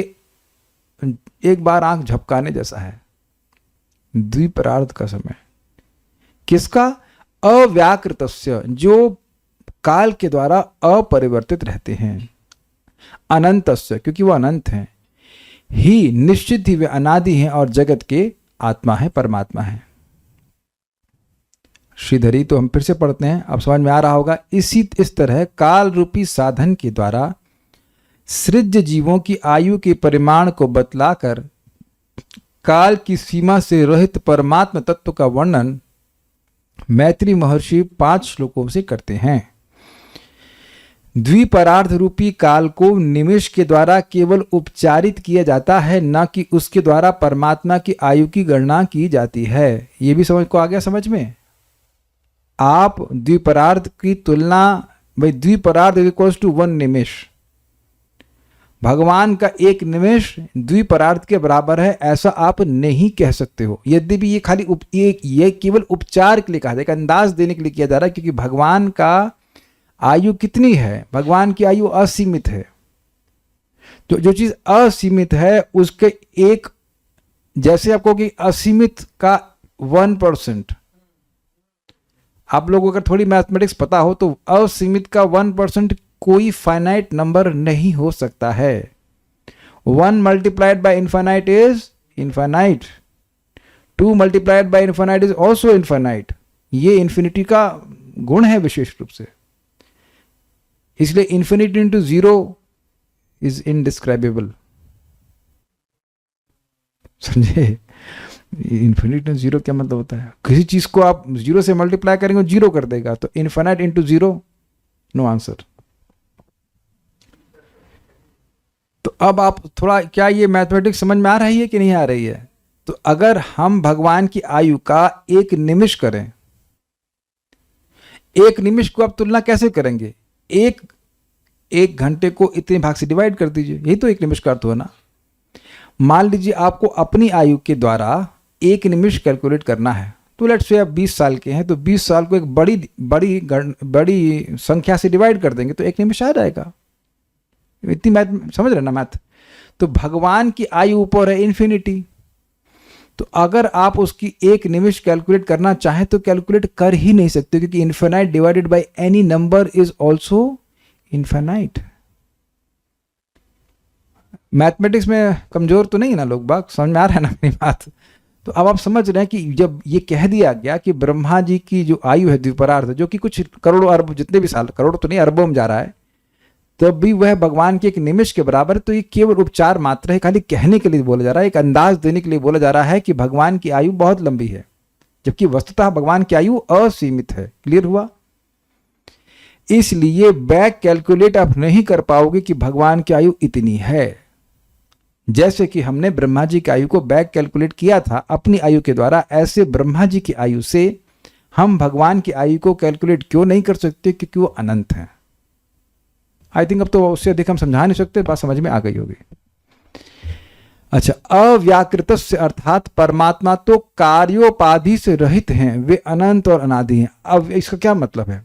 एक बार आंख झपकाने जैसा है, द्विपरार्ध का समय। किसका? अव्याकृतस्य, जो काल के द्वारा अपरिवर्तित रहते हैं। अनंतस्य, क्योंकि वो अनंत हैं। ही, निश्चित ही वे अनादि हैं और जगत के आत्मा है, परमात्मा है। श्रीधरी, तो हम फिर से पढ़ते हैं, अब समझ में आ रहा होगा। इस तरह काल रूपी साधन के द्वारा सृज्य जीवों की आयु के परिमाण को बतलाकर काल की सीमा से रहित परमात्म तत्व का वर्णन मैत्री महर्षि 5 श्लोकों से करते हैं। द्विपरार्ध रूपी काल को निमिष के द्वारा केवल उपचारित किया जाता है, न कि उसके द्वारा परमात्मा की आयु की गणना की जाती है। यह भी समझ को आ गया समझ में? आप द्विपरार्ध की तुलना, भाई द्विपरार्ध इक्वल्स टू 1 निमिष, भगवान का 1 निमिष द्विपरार्ध के बराबर है, ऐसा आप नहीं कह सकते हो। यद्यपि ये खाली ये केवल उपचार के लिए कहा जाए, एक अंदाज देने के लिए किया जा रहा है, क्योंकि भगवान का आयु कितनी है? भगवान की आयु असीमित है। तो जो चीज असीमित है उसके एक, जैसे आपको कि असीमित का 1%, आप लोगों को अगर थोड़ी मैथमेटिक्स पता हो तो असीमित का 1% कोई फाइनाइट नंबर नहीं हो सकता है। 1 multiplied by infinite is infinite, 2 multiplied by infinite is also infinite. ये इन्फिनिटी का गुण है विशेष रूप से, इसलिए इन्फिनिटी इंटू 0 इज इनडिस्क्राइबेबल, समझे? इन्फिनिटी 0 क्या मतलब होता है? किसी चीज को आप 0 से मल्टीप्लाई करेंगे 0 कर देगा, तो इनफाइनाइट इंटू 0, नो आंसर। तो अब आप थोड़ा, क्या ये मैथमेटिक्स समझ में आ रही है कि नहीं आ रही है? तो अगर हम भगवान की आयु का 1 निमिष करें, 1 निमिष को आप तुलना कैसे करेंगे? एक घंटे को इतने भाग से डिवाइड कर दीजिए, यही तो 1 निमिष का अर्थ हुआ ना। मान लीजिए आपको अपनी आयु के द्वारा 1 निमिष कैलकुलेट करना है, तो लेट्स से आप 20 साल के हैं, तो 20 साल को एक बड़ी संख्या से डिवाइड कर देंगे तो 1 निमिष आ जाएगा। इतनी मैथ समझ रहे ना मैथ? तो भगवान की आयु ऊपर है इन्फिनिटी। तो अगर आप उसकी एक निमिष कैलकुलेट करना चाहें तो कैलकुलेट कर ही नहीं सकते, क्योंकि infinite divided by any number is also infinite. Mathematics में कमजोर तो नहीं ना लोग बाग, समझ में आ रहा है ना मेरी बात? तो अब आप समझ रहे हैं कि जब ये कह दिया गया कि ब्रह्मा जी की जो आयु है द्विपरार्ध, जो कि कुछ करोड़ों अरब जितने भी साल, करोड़ तो नहीं अरबों में जा रहा है, तब भी वह भगवान के एक निमिष के बराबर है। तो ये केवल उपचार मात्र है, खाली कहने के लिए बोला जा रहा है, एक अंदाज देने के लिए बोला जा रहा है कि भगवान की आयु बहुत लंबी है, जबकि वस्तुतः भगवान की आयु असीमित है। क्लियर हुआ? इसलिए बैक कैलकुलेट आप नहीं कर पाओगे कि भगवान की आयु इतनी है, जैसे कि हमने ब्रह्मा जी की आयु को बैक कैलकुलेट किया था अपनी आयु के द्वारा। ऐसे ब्रह्मा जी की आयु से हम भगवान की आयु को कैलकुलेट क्यों नहीं कर सकते? क्योंकि वो अनंत है। आई थिंक अब तो उससे अधिक हम समझा नहीं सकते, बात समझ में आ गई होगी। अच्छा, अव्याकृत से अर्थात परमात्मा तो कार्योपाधि से रहित हैं, वे अनंत और अनादि हैं। अब इसका क्या मतलब है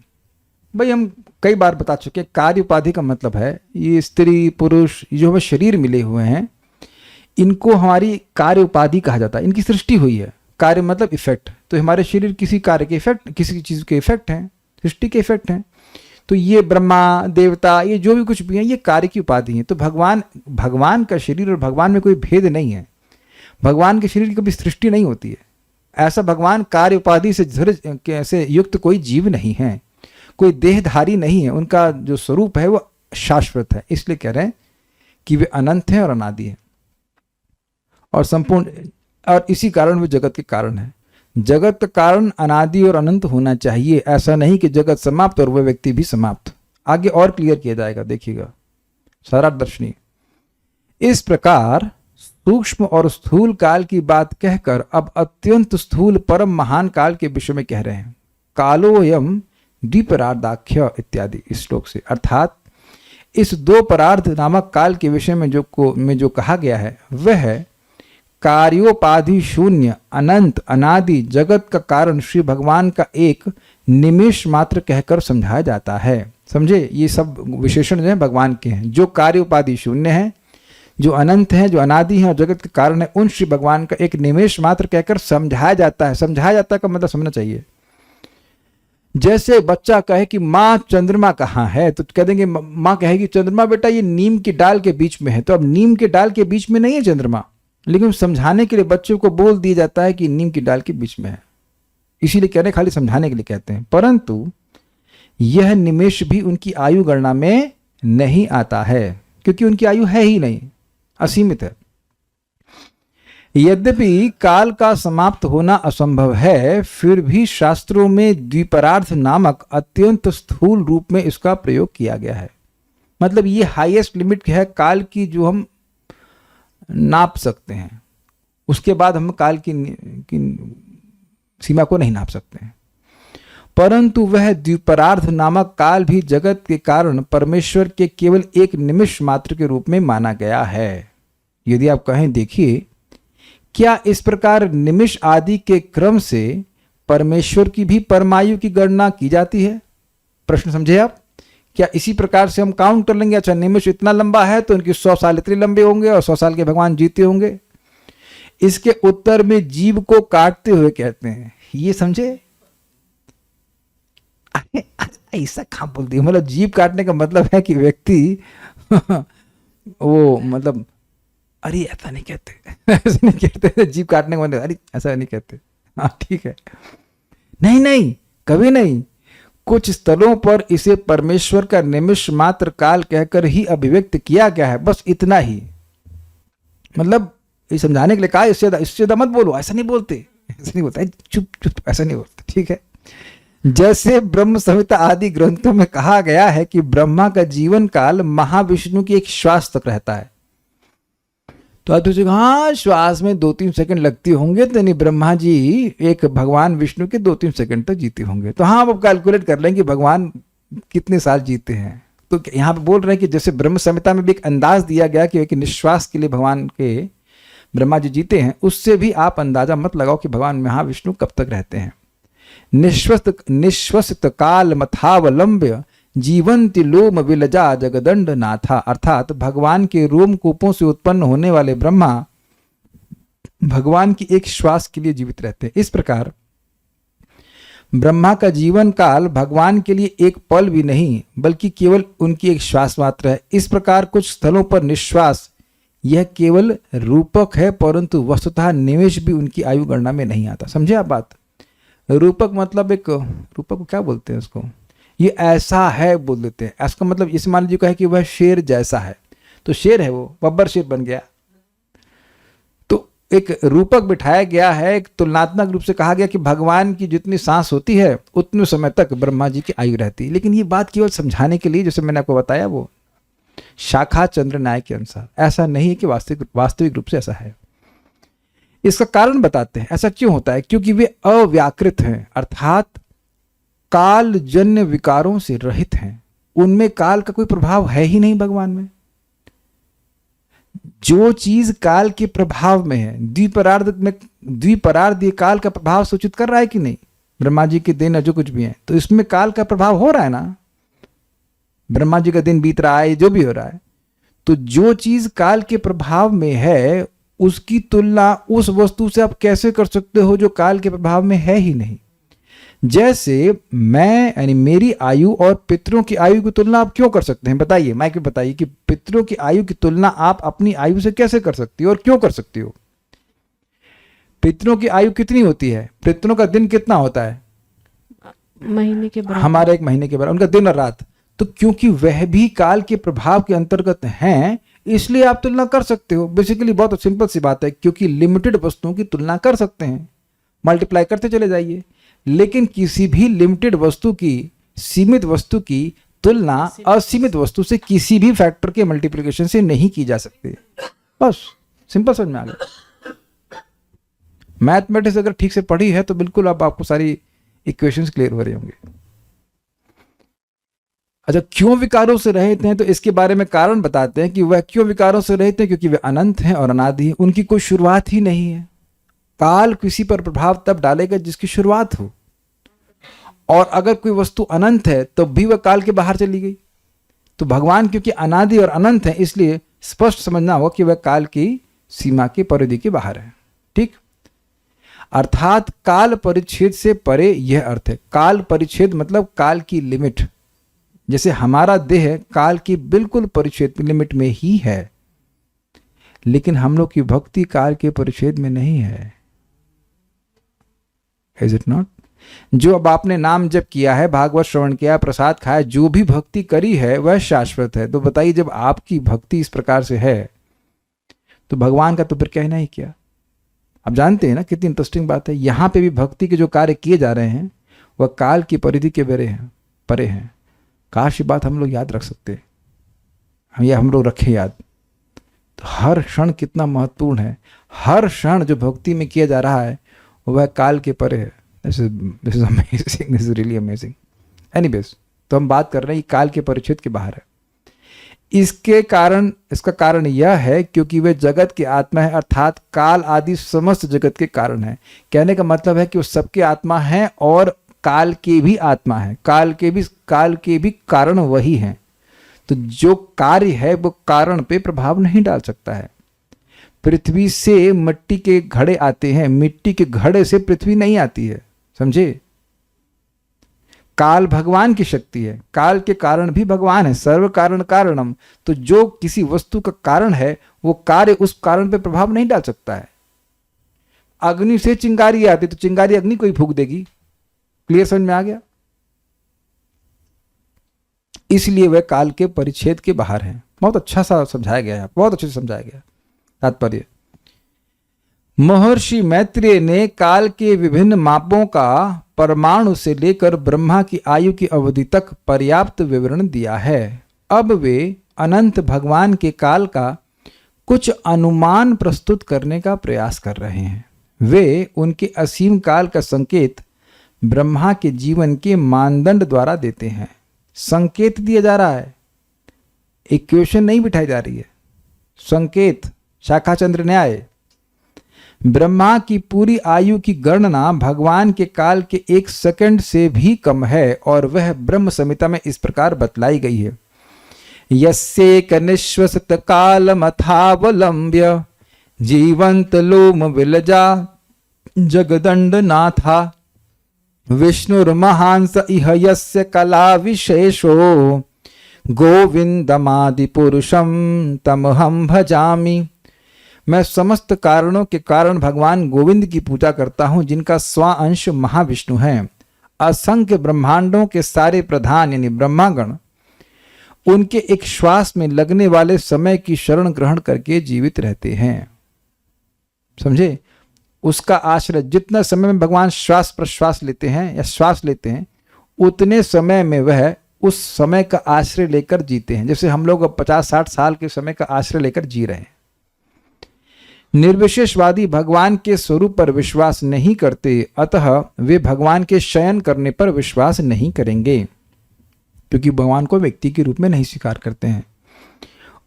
भाई? हम कई बार बता चुके, कार्य उपाधि का मतलब है ये स्त्री पुरुष जो हमें शरीर मिले हुए हैं, इनको हमारी कार्य उपाधि कहा जाता है। इनकी सृष्टि हुई है, कार्य मतलब इफेक्ट, तो हमारे शरीर किसी कार्य के इफेक्ट, किसी चीज के इफेक्ट हैं, सृष्टि के इफेक्ट हैं। तो ये ब्रह्मा देवता ये जो भी कुछ भी है ये कार्य की उपाधि है। तो भगवान का शरीर और भगवान में कोई भेद नहीं है। भगवान के शरीर की कभी सृष्टि नहीं होती है। ऐसा भगवान कार्य उपाधि से युक्त कोई जीव नहीं है, कोई देहधारी नहीं है। उनका जो स्वरूप है वो शाश्वत है, इसलिए कह रहे हैं कि वे अनंत हैं और अनादि हैं और संपूर्ण, और इसी कारण वे जगत के कारण है। जगत का कारण अनादि और अनंत होना चाहिए, ऐसा नहीं कि जगत समाप्त और वह व्यक्ति भी समाप्त। आगे और क्लियर किया जाएगा, देखिएगा सारा दर्शनीय। इस प्रकार सूक्ष्म और स्थूल काल की बात कहकर अब अत्यंत स्थूल परम महान काल के विषय में कह रहे हैं। कालोयम द्विपरार्धाख्य इत्यादि इस श्लोक से, अर्थात इस दो परार्ध नामक काल के विषय में जो कहा गया है वह कार्योपाधि शून्य अनंत अनादि जगत का कारण श्री भगवान का एक निमिष मात्र कहकर समझाया जाता है। समझे, ये सब विशेषण जो है भगवान के हैं, जो कार्य उपाधि शून्य है, जो अनंत है, जो अनादि है और जगत के कारण है, उन श्री भगवान का एक निमिष मात्र कहकर समझाया जाता है। समझाया जाता का मतलब समझना चाहिए। जैसे बच्चा कहे कि माँ चंद्रमा कहाँ है, तो कह देंगे, माँ कहेगी चंद्रमा बेटा ये नीम की डाल के बीच में है। तो अब नीम के डाल के बीच में नहीं है चंद्रमा, लेकिन समझाने के लिए बच्चों को बोल दिया जाता है कि नीम की डाल के बीच में है, इसीलिए कह रहे, खाली समझाने के लिए कहते हैं। परंतु यह निमेष भी उनकी आयु गणना में नहीं आता है, क्योंकि उनकी आयु है ही नहीं, असीमित है। यद्यपि काल का समाप्त होना असंभव है, फिर भी शास्त्रों में द्विपरार्ध नामक अत्यंत स्थूल रूप में इसका प्रयोग किया गया है। मतलब ये हाईएस्ट लिमिट है काल की जो हम नाप सकते हैं, उसके बाद हम काल की सीमा को नहीं नाप सकते हैं। परंतु वह द्विपरार्ध नामक काल भी जगत के कारण परमेश्वर के केवल एक निमिष मात्र के रूप में माना गया है। यदि आप कहें, देखिए क्या इस प्रकार निमिष आदि के क्रम से परमेश्वर की भी परमायु की गणना की जाती है? प्रश्न समझे आप? क्या इसी प्रकार से हम काउंट कर लेंगे, अच्छा निमिष इतना लंबा है तो इनके 100 साल इतने लंबे होंगे और 100 साल के भगवान जीते होंगे? इसके उत्तर में जीव को काटते हुए कहते हैं, ये समझे? ऐसा कहां बोल दिया? मतलब जीव काटने का मतलब है कि व्यक्ति वो मतलब अरे ऐसा नहीं कहते, ऐसा नहीं कहते, जीव काटने का मतलब अरे ऐसा नहीं कहते। हाँ ठीक है, नहीं कभी नहीं। कुछ स्थलों पर इसे परमेश्वर का निमिष मात्र काल कहकर ही अभिव्यक्त किया गया है, बस इतना ही। मतलब ये समझाने के लिए कहा, इससे ज्यादा मत बोलो, ऐसा नहीं बोलते, ऐसा नहीं बोलता, चुप ऐसा नहीं बोलते, ठीक है। जैसे ब्रह्म संहिता आदि ग्रंथों में कहा गया है कि ब्रह्मा का जीवन काल महाविष्णु की एक श्वास तक रहता है। तो आप सोचेगा हाँ श्वास में 2-3 सेकंड लगती होंगे, तो नहीं, ब्रह्मा जी एक भगवान विष्णु के 2-3 सेकंड तक जीते होंगे। तो हाँ आप कैलकुलेट कर लेंगे भगवान कितने साल जीते हैं। तो यहाँ पे बोल रहे हैं कि जैसे ब्रह्म संहिता में भी एक अंदाज दिया गया कि एक निश्वास के लिए भगवान के ब्रह्मा जी जीते हैं, उससे भी आप अंदाजा मत लगाओ कि भगवान महाविष्णु कब तक रहते हैं। निश्वस्त काल मथावलंब्य जीवंति लोम विलजा जगदंड नाथा, अर्थात भगवान के रोम कूपों से उत्पन्न होने वाले ब्रह्मा भगवान की एक श्वास के लिए जीवित रहते हैं। इस प्रकार ब्रह्मा का जीवन काल भगवान के लिए एक पल भी नहीं बल्कि केवल उनकी एक श्वास मात्र है। इस प्रकार कुछ स्थलों पर निश्वास यह केवल रूपक है, परंतु वस्तुतः निवेश भी उनकी आयु गणना में नहीं आता। समझे आप बात? रूपक मतलब एक, रूपक को क्या बोलते हैं उसको, ये ऐसा है बोल देते हैं। इसका मतलब इस मान लीजिए कहे कि वह शेर जैसा है, तो शेर है वो, बब्बर शेर बन गया। तो एक रूपक बिठाया गया है, एक तुलनात्मक रूप से कहा गया कि भगवान की जितनी सांस होती है उतने समय तक ब्रह्मा जी की आयु रहती है। लेकिन ये बात केवल समझाने के लिए, जैसे मैंने आपको बताया, वो शाखा चंद्र न्याय के अनुसार ऐसा नहीं है कि वास्तविक रूप से ऐसा है। इसका कारण बताते हैं, ऐसा क्यों होता है? क्योंकि वे अव्याकृत हैं, अर्थात काल जन्य विकारों से रहित हैं। उनमें काल का कोई प्रभाव है ही नहीं भगवान में। जो चीज काल के प्रभाव में है, द्विपरार्ध ये काल का प्रभाव सूचित कर रहा है कि नहीं? ब्रह्मा जी के दिन जो कुछ भी है, तो इसमें काल का प्रभाव हो रहा है ना। ब्रह्मा जी का दिन बीत रहा है, जो भी हो रहा है, तो जो चीज काल के प्रभाव में है उसकी तुलना उस वस्तु से आप कैसे कर सकते हो जो काल के प्रभाव में है ही नहीं? जैसे मैं यानी मेरी आयु और पितरों की आयु की तुलना आप क्यों कर सकते हैं? बताइए, माइक पे बताइए कि पितरों की आयु की तुलना आप अपनी आयु से कैसे कर सकती हो और क्यों कर सकती हो? पितरों की आयु कितनी होती है? पितरों का दिन कितना होता है? महीने के बराबर। हमारे एक महीने के बराबर, उनका दिन और रात। तो क्योंकि वह भी काल के प्रभाव के अंतर्गत हैं, इसलिए आप तुलना कर सकते हो। बेसिकली बहुत सिंपल सी बात है, क्योंकि लिमिटेड वस्तुओं की तुलना कर सकते हैं, मल्टीप्लाई करते चले जाइए। लेकिन किसी भी लिमिटेड वस्तु की, सीमित वस्तु की तुलना असीमित वस्तु से किसी भी फैक्टर के मल्टीप्लिकेशन से नहीं की जा सकती। बस सिंपल समझ में आ गया। मैथमेटिक्स अगर ठीक से पढ़ी है तो बिल्कुल अब आपको सारी इक्वेशंस क्लियर हो रही होंगी। अच्छा, क्यों विकारों से रहित हैं? तो इसके बारे में कारण बताते हैं कि वह क्यों विकारों से रहित हैं, क्योंकि वे अनंत हैं और अनादि हैं। उनकी कोई शुरुआत ही नहीं है। काल किसी पर प्रभाव तब डालेगा जिसकी शुरुआत हो, और अगर कोई वस्तु अनंत है तो भी वह काल के बाहर चली गई। तो भगवान क्योंकि अनादि और अनंत है, इसलिए स्पष्ट समझना होगा कि वह काल की सीमा के परिधि के बाहर है। ठीक, अर्थात काल परिच्छेद से परे, यह अर्थ है। काल परिच्छेद मतलब काल की लिमिट। जैसे हमारा देह काल की बिल्कुल परिच्छेद लिमिट में ही है, लेकिन हम लोग की भक्ति काल के परिच्छेद में नहीं है। Is it not? जो अब आपने नाम जप किया है, भागवत श्रवण किया, प्रसाद खाया, जो भी भक्ति करी है वह शाश्वत है। तो बताइए, जब आपकी भक्ति इस प्रकार से है तो भगवान का तो फिर कहना ही क्या। आप जानते हैं ना कितनी इंटरेस्टिंग बात है। यहां पे भी भक्ति के जो कार्य किए जा रहे हैं वह काल की परिधि के परे हैं। काश ये बात हम लोग याद रख सकते, हम लोग रखें याद। तो हर क्षण कितना महत्वपूर्ण है। हर क्षण जो भक्ति में किया जा रहा है वह काल के परे है। This is amazing, this is really amazing. Anyways, तो हम बात कर रहे हैं ये काल के परिच्छेद के बाहर है। इसका कारण यह है क्योंकि वे जगत की आत्मा है, अर्थात काल आदि समस्त जगत के कारण है। कहने का मतलब है कि वो सबके आत्मा है और काल के भी आत्मा है, काल के भी कारण वही हैं। तो जो कार्य है वो कारण पे प्रभाव नहीं डाल सकता है। पृथ्वी से मिट्टी के घड़े आते हैं, मिट्टी के घड़े से पृथ्वी नहीं आती है। समझे? काल भगवान की शक्ति है, काल के कारण भी भगवान है। सर्व कारण कारणम। तो जो किसी वस्तु का कारण है वो कार्य उस कारण पे प्रभाव नहीं डाल सकता है। अग्नि से चिंगारी आती तो चिंगारी अग्नि को ही फूंक देगी। क्लियर समझ में आ गया? इसलिए वह काल के परिच्छेद के बाहर है। बहुत अच्छा सा समझाया गया है, बहुत अच्छे से समझाया गया। तात्पर्य, महर्षि मैत्रेय ने काल के विभिन्न मापों का परमाणु से लेकर ब्रह्मा की आयु की अवधि तक पर्याप्त विवरण दिया है। अब वे अनंत भगवान के काल का कुछ अनुमान प्रस्तुत करने का प्रयास कर रहे हैं। वे उनके असीम काल का संकेत ब्रह्मा के जीवन के मानदंड द्वारा देते हैं। संकेत दिया जा रहा है, इक्वेशन नहीं बिठाई जा रही है। संकेत, शाखा चंद्र न्याय। ब्रह्मा की पूरी आयु की गणना भगवान के काल के 1 सेकंड से भी कम है और वह ब्रह्म संहिता में इस प्रकार बतलाई गई है। यस्येक निश्वसित कालमथावलंब्य जीवंत लोम विलजा जगदंड नाथा विष्णुर्महांस इह यस्य कला विशेषो गोविंदमादि पुरुषम तमहम भजामि। मैं समस्त कारणों के कारण भगवान गोविंद की पूजा करता हूँ, जिनका स्वा अंश महाविष्णु है। असंख्य ब्रह्मांडों के सारे प्रधान यानी ब्रह्मागण उनके एक श्वास में लगने वाले समय की शरण ग्रहण करके जीवित रहते हैं। समझे? उसका आश्रय, जितना समय में भगवान श्वास प्रश्वास लेते हैं या श्वास लेते हैं, उतने समय में वह उस समय का आश्रय लेकर जीते हैं। जैसे हम लोग 50-60 साल के समय का आश्रय लेकर जी रहे हैं। निर्विशेषवादी भगवान के स्वरूप पर विश्वास नहीं करते, अतः वे भगवान के शयन करने पर विश्वास नहीं करेंगे, क्योंकि भगवान को व्यक्ति के रूप में नहीं स्वीकार करते हैं।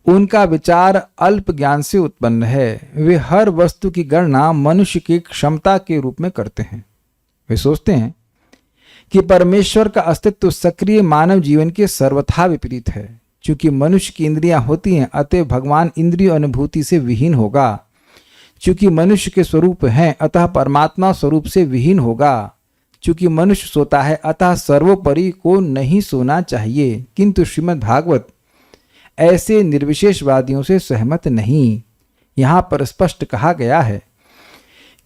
उनका विचार अल्प ज्ञान से उत्पन्न है। वे हर वस्तु की गणना मनुष्य की क्षमता के रूप में करते हैं। वे सोचते हैं कि परमेश्वर का अस्तित्व सक्रिय मानव जीवन के सर्वथा विपरीत है। चूंकि मनुष्य की इंद्रियां होती हैं, अतः भगवान इंद्रिय अनुभूति से विहीन होगा। चूंकि मनुष्य के स्वरूप हैं, अतः परमात्मा स्वरूप से विहीन होगा। चूंकि मनुष्य सोता है, अतः सर्वोपरि को नहीं सोना चाहिए। किंतु श्रीमद् भागवत ऐसे निर्विशेषवादियों से सहमत नहीं। यहाँ पर स्पष्ट कहा गया है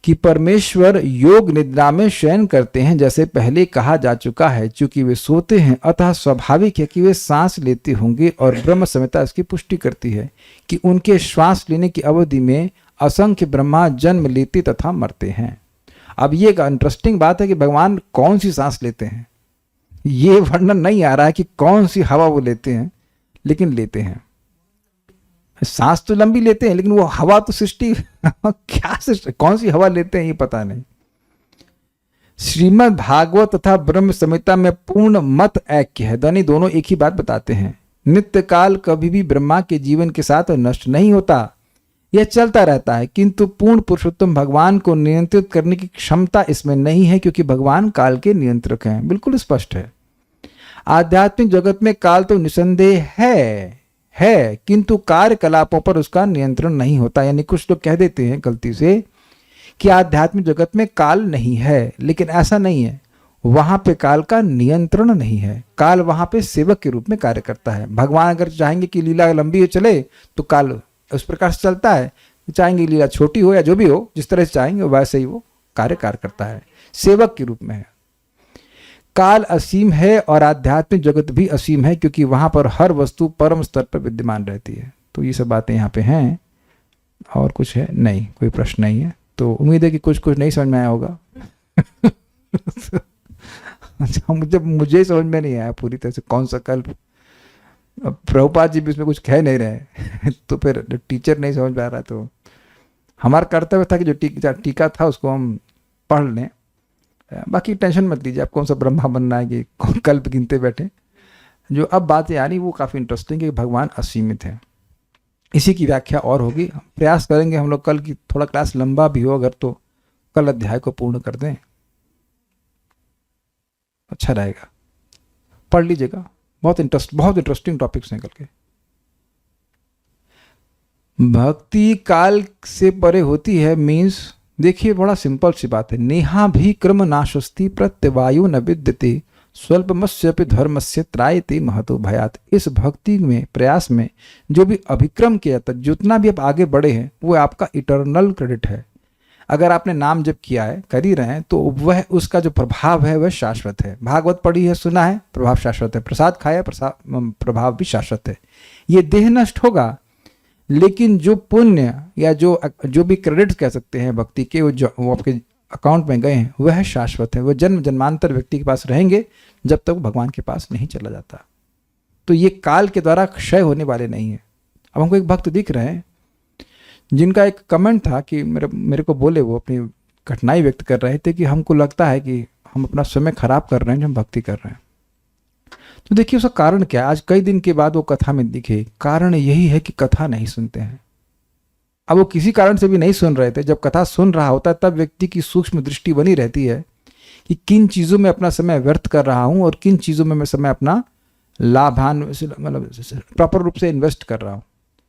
कि परमेश्वर योग निद्रा में शयन करते हैं, जैसे पहले कहा जा चुका है। चूंकि वे सोते हैं, अतः स्वाभाविक है कि वे सांस लेते होंगे, और ब्रह्म संहिता इसकी पुष्टि करती है कि उनके श्वास लेने की अवधि में असंख्य ब्रह्मा जन्म लेते तथा मरते हैं। अब ये एक इंटरेस्टिंग बात है कि भगवान कौन सी सांस लेते हैं, ये वर्णन नहीं आ रहा है कि कौन सी हवा वो लेते हैं, लेकिन लेते हैं। सांस तो लंबी लेते हैं, लेकिन वो हवा तो सृष्टि क्या सृष्टि, कौन सी हवा लेते हैं ये पता नहीं। श्रीमद् भागवत तथा ब्रह्म संहिता में पूर्ण मत ऐक्य है, दोनों एक ही बात बताते हैं। नित्य काल कभी भी ब्रह्मा के जीवन के साथ नष्ट नहीं होता, यह चलता रहता है, किंतु पूर्ण पुरुषोत्तम भगवान को नियंत्रित करने की क्षमता इसमें नहीं है, क्योंकि भगवान काल के नियंत्रक हैं। बिल्कुल स्पष्ट है। आध्यात्मिक जगत में काल तो निसंदेह है, किंतु कार्यकलापों पर उसका नियंत्रण नहीं होता। यानी कुछ लोग कह देते हैं गलती से कि आध्यात्मिक जगत में काल नहीं है, लेकिन ऐसा नहीं है। वहां पे काल का नियंत्रण नहीं है। काल वहां पे सेवक के रूप में कार्य करता है। भगवान अगर चाहेंगे कि लीला लंबी चले तो काल उस प्रकार से चलता है, चाहेंगे लीला छोटी हो या जो भी हो, जिस तरह से चाहेंगे वैसे ही वो कार्य करता है, सेवक के रूप में है। काल असीम है और आध्यात्मिक जगत भी असीम है, क्योंकि वहां पर हर वस्तु परम स्तर पर विद्यमान रहती है। तो ये सब बातें यहाँ पे हैं। और कुछ है? नहीं, कोई प्रश्न नहीं है। तो उम्मीद है कि कुछ नहीं समझ में आया होगा। अच्छा, मुझे समझ में नहीं आया पूरी तरह से कौन सा कल्प। प्रभुपाद जी भी इसमें कुछ कह नहीं रहे तो फिर टीचर नहीं समझ में आ रहा, तो हमारा कर्तव्य था कि जो टीका था उसको हम पढ़ लें। बाकी टेंशन मत लीजिए, आप कौन सा ब्रह्मा बनना है कि कौन कल्प गिनते बैठे। जो अब बातें आ रही वो काफ़ी इंटरेस्टिंग है कि भगवान असीमित है। इसी की व्याख्या और होगी, प्रयास करेंगे हम लोग कल की, थोड़ा क्लास लंबा भी हो अगर, तो कल अध्याय को पूर्ण कर दें, अच्छा रहेगा। पढ़ लीजिएगा, बहुत इंटरेस्टिंग टॉपिक्स हैं कल के। भक्ति काल से परे होती है मीन्स, देखिए बड़ा सिंपल सी बात है। नेहा भी क्रम नाशस्ति प्रत्यवायु न विद्यते स्वल्पमस्यपि धर्मस्य त्रायते महतो भयात। इस भक्ति में, प्रयास में जो भी अभिक्रम किया था, जितना भी आप आगे बढ़े हैं, वो आपका इटर्नल क्रेडिट है। अगर आपने नाम जप किया है, कर ही रहे हैं, तो वह उसका जो प्रभाव है वह शाश्वत है। भागवत पढ़ी है, सुना है, प्रभाव शाश्वत है। प्रसाद खाया, प्रभाव भी शाश्वत है। ये देह नष्ट होगा, लेकिन जो पुण्य या जो भी क्रेडिट कह सकते हैं भक्ति के, वो आपके अकाउंट में गए हैं, वह शाश्वत है। वह जन्म जन्मांतर व्यक्ति के पास रहेंगे जब तक भगवान के पास नहीं चला जाता। तो ये काल के द्वारा क्षय होने वाले नहीं है। अब हमको एक भक्त दिख रहे हैं जिनका एक कमेंट था कि मेरे को बोले, वो अपनी कठिनाई व्यक्त कर रहे थे कि हमको लगता है कि हम अपना समय खराब कर रहे हैं जब हम भक्ति कर रहे हैं। तो देखिए उसका कारण क्या है। आज कई दिन के बाद वो कथा में दिखे, कारण यही है कि कथा नहीं सुनते हैं। अब वो किसी कारण से भी नहीं सुन रहे थे, जब कथा सुन रहा होता है तब व्यक्ति की सूक्ष्म दृष्टि बनी रहती है कि किन चीज़ों में अपना समय व्यर्थ कर रहा हूँ और किन चीज़ों में मैं समय अपना लाभान मतलब प्रॉपर रूप से इन्वेस्ट कर रहा हूँ।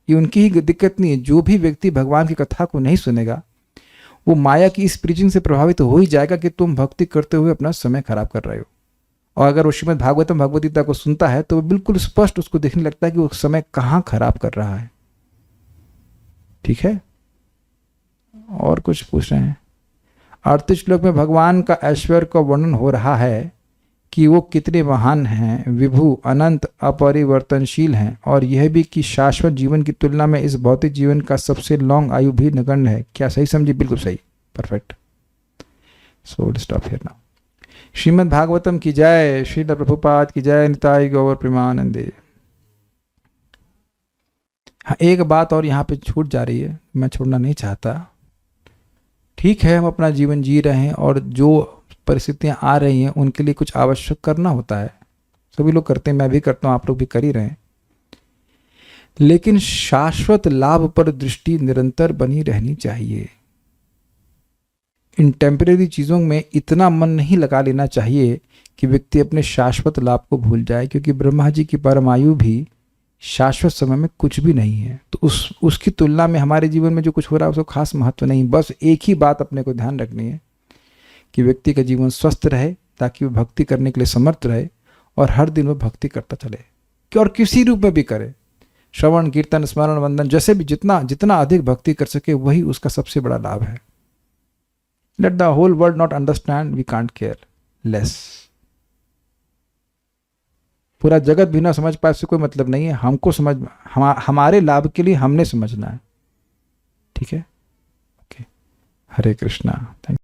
ये उनकी ही दिक्कत नहीं है। जो भी व्यक्ति भगवान की कथा को नहीं सुनेगा वो माया की इस प्रीचिंग से प्रभावित हो ही जाएगा कि तुम भक्ति करते हुए अपना समय खराब कर रहे हो। और अगर वो श्रीमद् भागवतम भगवद गीता को सुनता है तो वो बिल्कुल स्पष्ट उसको देखने लगता है कि वो समय कहाँ खराब कर रहा है। ठीक है, और कुछ पूछ रहे हैं। 38 श्लोक में भगवान का ऐश्वर्य का वर्णन हो रहा है कि वो कितने महान हैं, विभु, अनंत, अपरिवर्तनशील हैं, और यह भी कि शाश्वत जीवन की तुलना में इस भौतिक जीवन का सबसे लॉन्ग आयु भी नगण्य है। क्या सही समझी? बिल्कुल सही, perfect. So stop here now. Shrimad Bhagavatam की जय, श्रील प्रभुपाद की जय, निताई गौर प्रेमानंदे। हाँ, एक बात और यहाँ पे छूट जा रही है, मैं छोड़ना नहीं चाहता। ठीक है, हम अपना जीवन जी रहे हैं और जो परिस्थितियाँ आ रही हैं उनके लिए कुछ आवश्यक करना होता है। सभी लोग करते हैं, मैं भी करता हूँ, आप लोग भी कर ही रहे हैं। लेकिन शाश्वत लाभ पर दृष्टि निरंतर बनी रहनी चाहिए। इन टेम्परेरी चीज़ों में इतना मन नहीं लगा लेना चाहिए कि व्यक्ति अपने शाश्वत लाभ को भूल जाए, क्योंकि ब्रह्मा जी की परमायु भी शाश्वत समय में कुछ भी नहीं है। तो उसकी तुलना में हमारे जीवन में जो कुछ हो रहा है उसको खास महत्व नहीं। बस एक ही बात अपने को ध्यान रखनी है कि व्यक्ति का जीवन स्वस्थ रहे ताकि वो भक्ति करने के लिए समर्थ रहे और हर दिन वो भक्ति करता चले, कि और किसी रूप में भी करे, श्रवण, कीर्तन, स्मरण, वंदन, जैसे भी जितना अधिक भक्ति कर सके वही उसका सबसे बड़ा लाभ है। Let the whole world not understand, we can't care less. पूरा जगत भी ना समझ पाए उससे कोई मतलब नहीं है। हमको हमारे लाभ के लिए हमने समझना है। ठीक है, ओके। हरे कृष्णा। थैंक